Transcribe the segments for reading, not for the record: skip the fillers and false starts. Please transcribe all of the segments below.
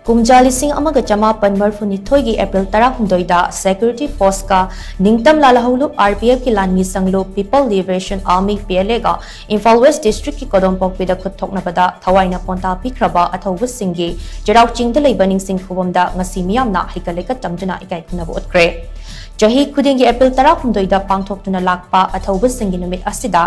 KUMJA लिसिंग अमग चमापन मरफुनिथोई April 18 security force का निंगतम लालहौलुप RPF की लानमी संगलुप people liberation army PLA का इम्फाल वेस्ट डिस्ट्रिक्ट की कोदोमपोकपी खुद थोकनाबदा थवाई पोंथा पिखराबा अथौबा सिंगी चेराउ चिंग दा leiba Ningshing Khuvamda Ngasi Meeyamna Heikat Leikat Tamduna Ikai Khumnaba Utkhre Chahi khudingi April 18 pangthokduna lakpa athouba singi numit asida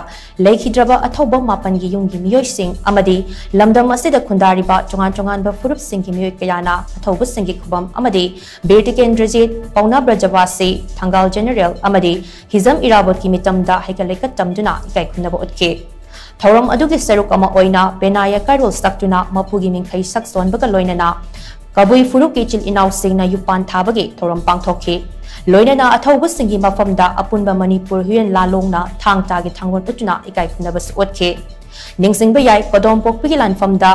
leikhidraba athouba mapan gi yunggi miyoi sing amadi lamdam asida khundariba chongan ba furup singi miyoi kayana athouba singi khubam amadi Birti Kendrajit Pauna Brajawasi Thangal General amadi hizam irabot ki mitamda Heikat Leikat Tamduna Ikai Khumnaba Utkhre Thoram adugi saruk ama oina benaya karol saktuna mapugi mingkhai sakson baga loinana kabui furup ki chil inaw singna yupan thabagi thoram pangthokhi Loinana athouba singi mafamda apunba Manipur huyen lalongna thangta gi thangon utuna Ikai Khumnaba Utkhre Ningshing bayai Kodompokpi lanfamda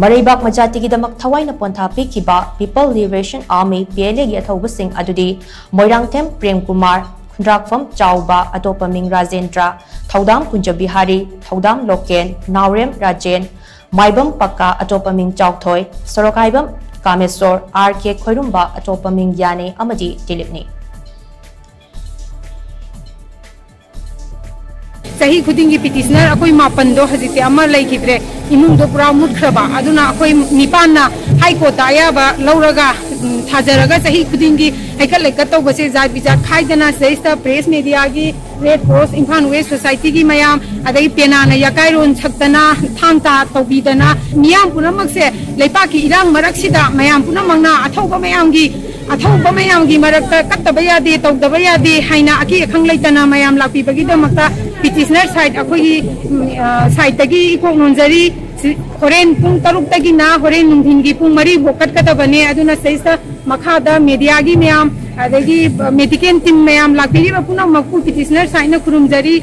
Mareibak majati gi damak thawai na pontha pikhiba People Liberation Army PLA gi athouba sing adudi Moirangthem Prem Kumar Khundrakfam Chauba atopa ming Rajendra Thaudam Kunja Bihari Thaudam Loken Naurem Rajen Maibam Pakka atopa ming Chauthoi Sorokaibam Kamesor RK Khoirumba atopa ming Yane amadi Dilipni Sahi khudingi petitioner akoi mapan do hazite amar laikidre imung do pura mutkhra aduna akoi nipan na high court ayaba lauraga thajaraga sahi khudingi Heikat Leikat tawbase zat bijat khaidana seista press media gi Red Cross Imphal West Society gi mayam adai pena na yakai ron chhaktana thangta tawbidana miyam punamak se leipa ki irang maraksida mayam punamangna athauba mayam gi marakta kattaba yade tawdaba yade haina aki khang leitana mayam lakpi bagi damakta petitioner side akoi side tagi ikok nonjari horen pung taruk tagi na horen nungthingi pung mari bokat katabane aduna seista makhada media gi mayam adagi medical team mayam lakpi ba puna makku petitioner side na kurumjari